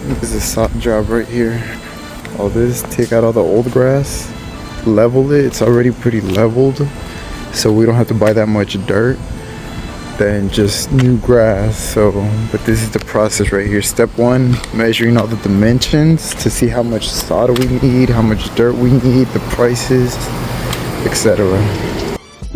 This is a sod job right here. All this, take out all the old grass, level it. It's already pretty leveled, so we don't have to buy that much dirt. Then just new grass. So, but this is the process right here. Step one, measuring all the dimensions to see how much sod we need, how much dirt we need, the prices, etc.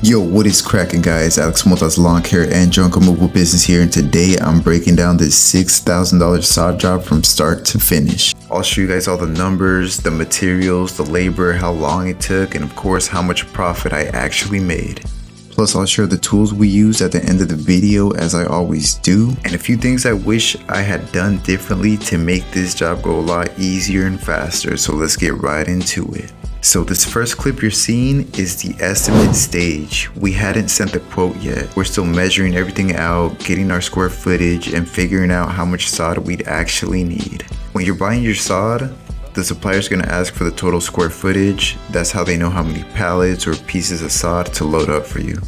Yo, what is cracking, guys? Alex Mota's lawn care and junk removal business here, and today I'm breaking down this $6,000 sod job from start to finish. I'll show you guys all the numbers, the materials, the labor, how long it took, and of course how much profit I actually made. Plus, I'll share the tools we use at the end of the video, as I always do, and a few things I wish I had done differently to make this job go a lot easier and faster. So let's get right into it. So this first clip you're seeing is the estimate stage. We hadn't sent the quote yet. We're still measuring everything out, getting our square footage, and figuring out how much sod we'd actually need. When you're buying your sod, the supplier's gonna ask for the total square footage. That's how they know how many pallets or pieces of sod to load up for you.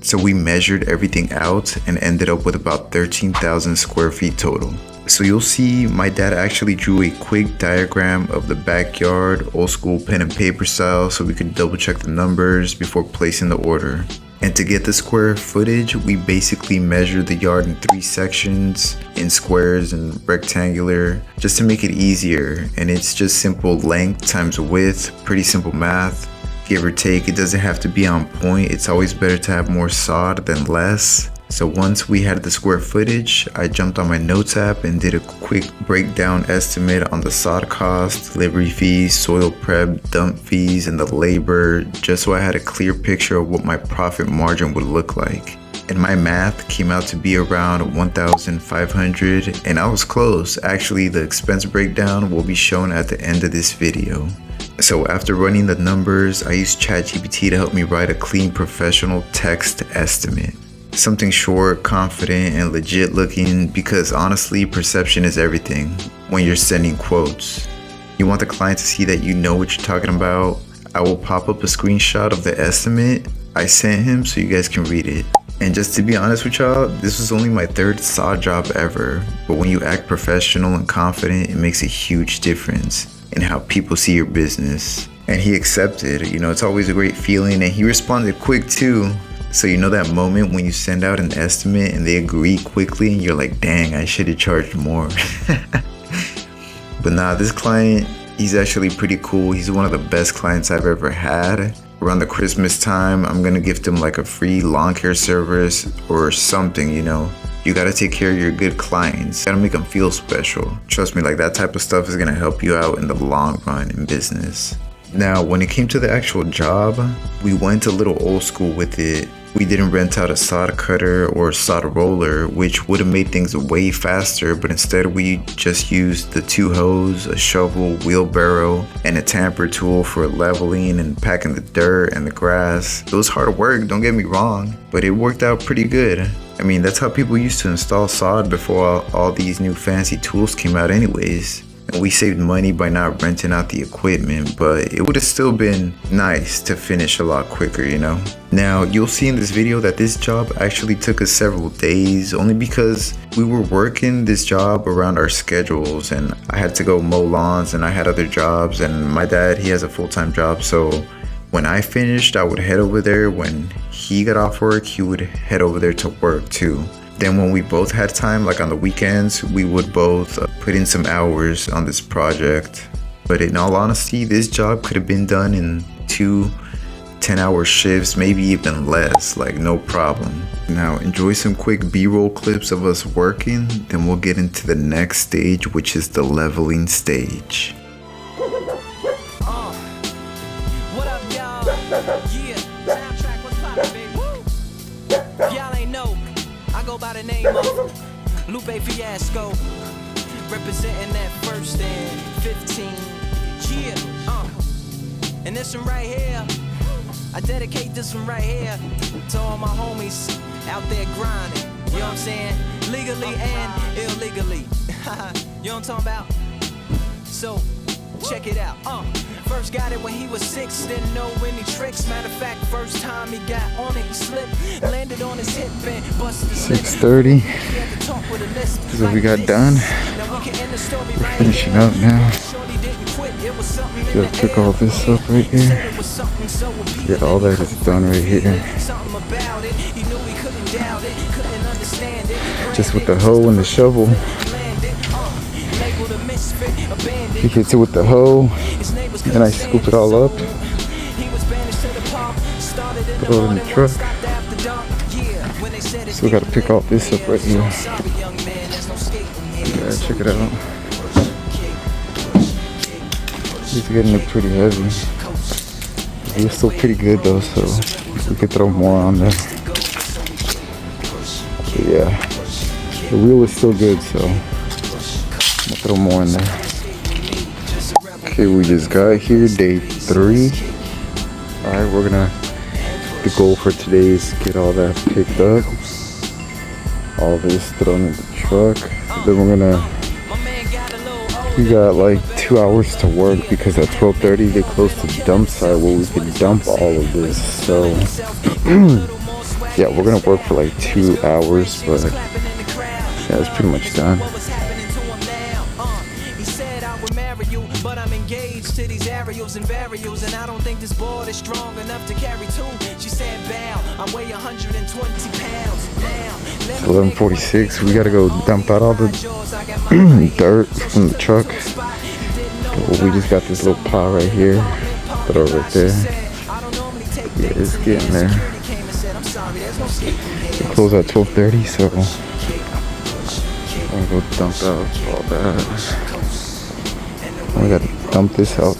So we measured everything out and ended up with about 13,000 square feet total. So you'll see my dad actually drew a quick diagram of the backyard, old school pen and paper style, so we could double check the numbers before placing the order. And to get the square footage, we basically measured the yard in 3 sections, in squares and rectangular, just to make it easier. And it's just simple length times width, pretty simple math, give or take. It doesn't have to be on point. It's always better to have more sod than less. So once we had the square footage, I jumped on my notes app and did a quick breakdown estimate on the sod cost, delivery fees, soil prep, dump fees, and the labor, just so I had a clear picture of what my profit margin would look like. And my math came out to be around 1,500, and I was close. Actually, the expense breakdown will be shown at the end of this video. So after running the numbers, I used ChatGPT to help me write a clean professional text estimate. Something short, confident, and legit looking, because honestly, perception is everything when you're sending quotes. You want the client to see that you know what you're talking about. I will pop up a screenshot of the estimate I sent him so you guys can read it. And just to be honest with y'all, this was only my 3rd sod job ever, but when you act professional and confident, it makes a huge difference in how people see your business. And he accepted. You know, it's always a great feeling, and he responded quick too. So you know that moment when you send out an estimate and they agree quickly and you're like, dang, I should have charged more. But nah, this client, he's actually pretty cool. He's one of the best clients I've ever had. Around the Christmas time, I'm gonna gift him like a free lawn care service or something, you know. You gotta take care of your good clients. Gotta make them feel special. Trust me, like that type of stuff is gonna help you out in the long run in business. Now, when it came to the actual job, we went a little old school with it. We didn't rent out a sod cutter or a sod roller, which would have made things way faster, but instead we just used the 2 hose, a shovel, wheelbarrow, and a tamper tool for leveling and packing the dirt and the grass. It was hard work, don't get me wrong, but it worked out pretty good. I mean, that's how people used to install sod before all these new fancy tools came out anyways. And we saved money by not renting out the equipment, but it would have still been nice to finish a lot quicker, you know? Now, you'll see in this video that this job actually took us several days, only because we were working this job around our schedules, and I had to go mow lawns and I had other jobs, and my dad, he has a full-time job, so when I finished, I would head over there. When he got off work, he would head over there to work too. Then when we both had time, like on the weekends, we would both put in some hours on this project. But in all honesty, this job could have been done in 2 10-hour shifts, maybe even less, like no problem. Now enjoy some quick B-roll clips of us working, then we'll get into the next stage, which is the leveling stage. What up, y'all? Yeah, soundtrack, what's poppin', baby? Woo! If y'all ain't know, I go by the name of Lupe Fiasco, representing that 1st and 15. Yeah, and this one right here, I dedicate this one right here to all my homies out there grinding. You know what I'm saying? Legally and illegally. You know what I'm talking about? So, check it out. First got it when he was 6, didn't know any tricks. Matter of fact, first time he got on it, he slipped, landed on his hip and busted his lip. 6:30. So we got done. We're finishing up now. Just took all this up right here. Yeah, all that is done right here. Just with the hoe and the shovel. He hits it with the hoe, and I scoop it all up, put it in the truck. So we gotta pick all this up right here. Yeah, check it out. It's getting it pretty heavy. It's still pretty good though, so we could throw more on there. But yeah, the wheel is still good, so I'll throw more in there. Okay, we just got here, day 3. Alright, the goal for today is get all that picked up. All this thrown in the truck. Then we got like 2 hours to work because at 12:30 they close the dump site where we can dump all of this. So yeah, we're gonna work for like 2 hours, but yeah, it's pretty much done. But I'm engaged to these aerials and varials, and I don't think this board is strong enough to carry 2. She said, bow, I weigh 120 pounds. Now, it's 11:46. We gotta go dump out all the dirt from the truck. We just got this little pile right here. Throw it right there. Yeah, it's getting there. We close at 12:30, so I'm gonna go dump out all that. We gotta dump this out.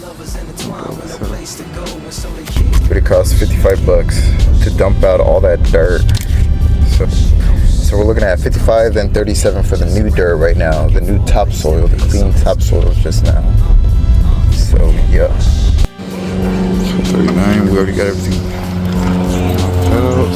But it costs $55 to dump out all that dirt. So we're looking at 55, then 37 for the new dirt right now. The new topsoil, the clean topsoil just now. So yeah. So 39, we already got everything out.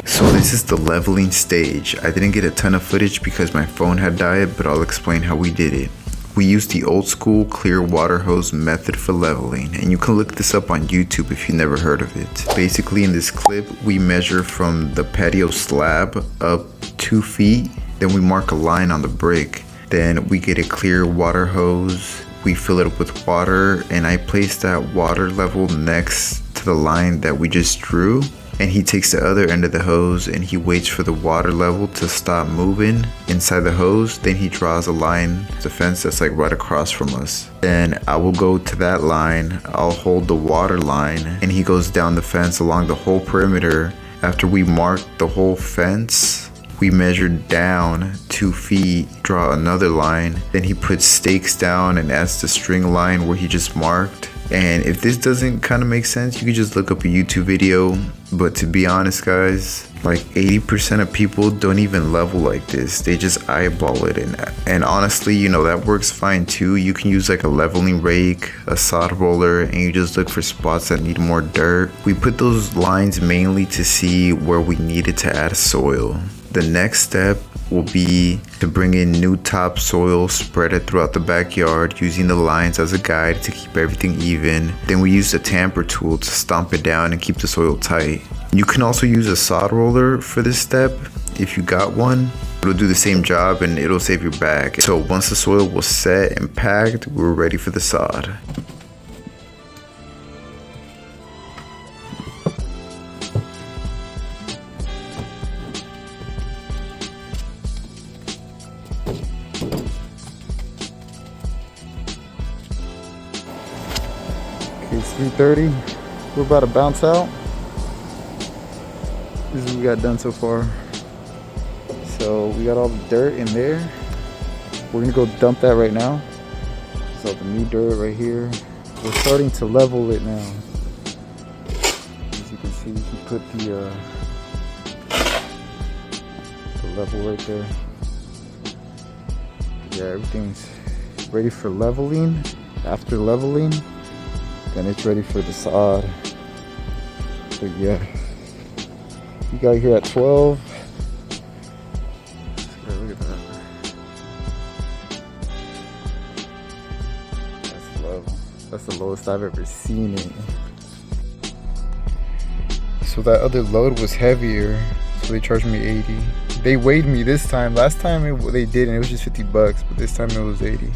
So this is the leveling stage. I didn't get a ton of footage because my phone had died, but I'll explain how we did it. We used the old school clear water hose method for leveling, and you can look this up on YouTube if you never heard of it. Basically in this clip, we measure from the patio slab up 2 feet, then we mark a line on the brick. Then we get a clear water hose, we fill it up with water, and I place that water level next to the line that we just drew. And he takes the other end of the hose and he waits for the water level to stop moving inside the hose. Then he draws a line, the fence that's like right across from us. Then I will go to that line, I'll hold the water line, and he goes down the fence along the whole perimeter. After we mark the whole fence, we measure down 2 feet, draw another line. Then he puts stakes down and adds the string line where he just marked. And if this doesn't kind of make sense, you can just look up a YouTube video. But to be honest, guys, like 80% of people don't even level like this. They just eyeball it. And honestly, you know, that works fine too. You can use like a leveling rake, a sod roller, and you just look for spots that need more dirt. We put those lines mainly to see where we needed to add soil. The next step will be to bring in new topsoil, spread it throughout the backyard using the lines as a guide to keep everything even. Then we use the tamper tool to stomp it down and keep the soil tight. You can also use a sod roller for this step if you got one. It'll do the same job and it'll save your back. So once the soil was set and packed, we're ready for the sod. It's 3:30. We're about to bounce out. This is what we got done so far. So we got all the dirt in there. We're gonna go dump that right now. So the new dirt right here. We're starting to level it now. As you can see, we put the level right there. Yeah, everything's ready for leveling. After leveling, then it's ready for the sod. But yeah, we got here at 12. Look at that. That's the lowest I've ever seen it. So that other load was heavier, so they charged me 80. They weighed me this time. Last time they didn't, it was just 50 bucks, but this time it was 80.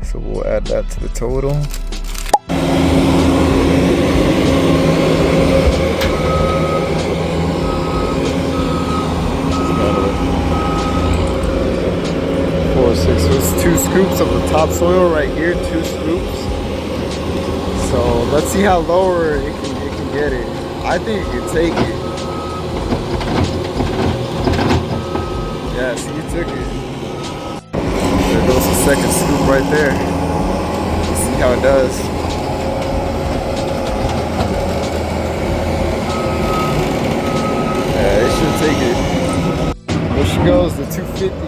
So we'll add that to the total. So it's 2 scoops of the topsoil right here, 2 scoops. So let's see how lower it can get it. I think it can take it. Yeah, see, it took it. There goes the second scoop right there. Let's see how it does. Yeah, it should take it. There she goes, the 250.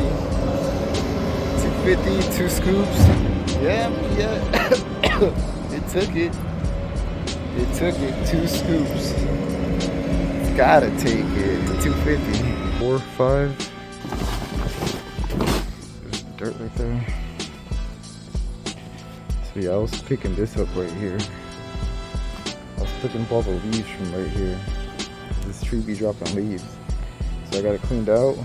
2 scoops. Yeah. It took it. It took it. 2 scoops. It's gotta take it. 250. 4, 5. There's dirt right there. So yeah, I was picking this up right here. I was picking up all the leaves from right here. This tree be dropping leaves. So I got it cleaned out.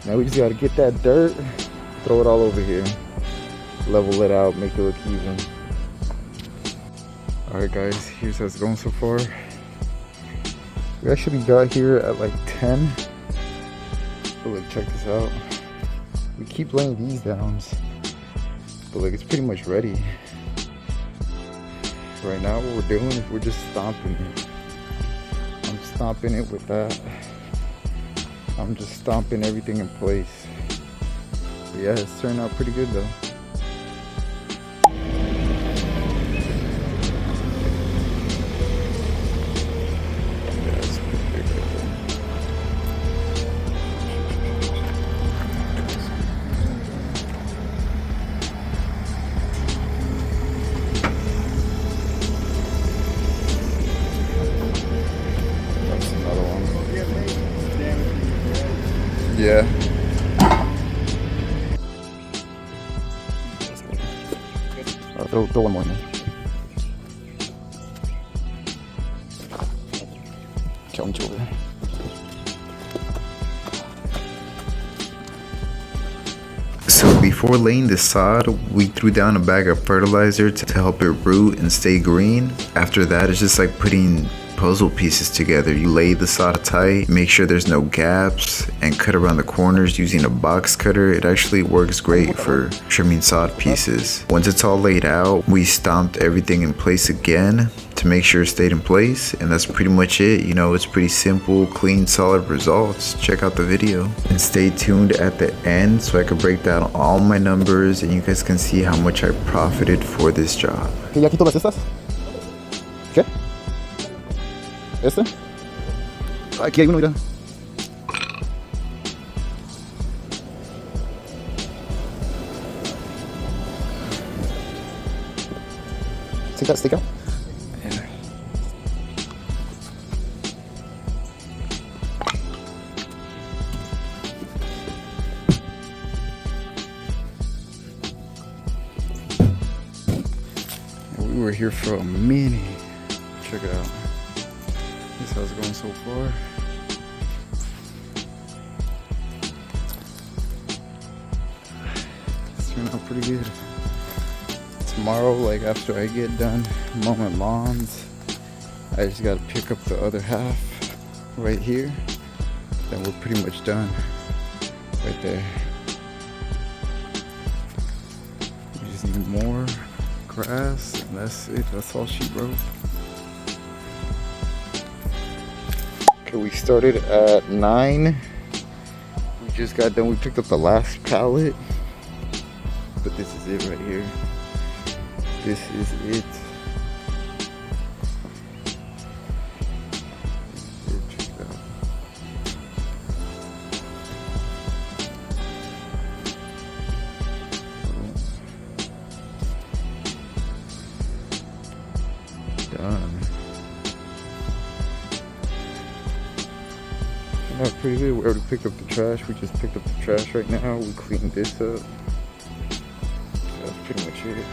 Now we just gotta get that dirt. Throw it all over here, level it out, make it look even. Alright guys, here's how it's going so far. We actually got here at like 10. But look, check this out. We keep laying these down, but like it's pretty much ready. Right now what we're doing is we're just stomping it. I'm stomping it with that. I'm just stomping everything in place. Yeah, it's turned out pretty good though. Yeah, it's pretty big right there. That's another one. Yeah. Throw one more in there. Challenge over. So before laying the sod, we threw down a bag of fertilizer to help it root and stay green. After that, it's just like putting puzzle pieces together. You lay the sod tight, make sure there's no gaps, and cut around the corners using a box cutter. It actually works great for trimming sod pieces. Once it's all laid out, we stomped everything in place again to make sure it stayed in place, and that's pretty much it. You know, it's pretty simple, clean, solid results. Check out the video and stay tuned at the end so I can break down all my numbers and you guys can see how much I profited for this job. ¿Ya quito las estas? ¿Qué? ¿Este? Aquí hay uno, mira. See that stick out? Yeah. We were here for a minute. Check it out. This is how it's going so far. It's turned out pretty good. Tomorrow, like after I get done mowing lawns, I just gotta pick up the other half right here. Then we're pretty much done right there. We just need more grass, and that's it. That's all she wrote. Okay, we started at 9. We just got done. We picked up the last pallet, but this is it right here. This is it. Check it out. Done. Turned out pretty good. We already picked up the trash. We just picked up the trash right now. We cleaned this up. So that's pretty much it.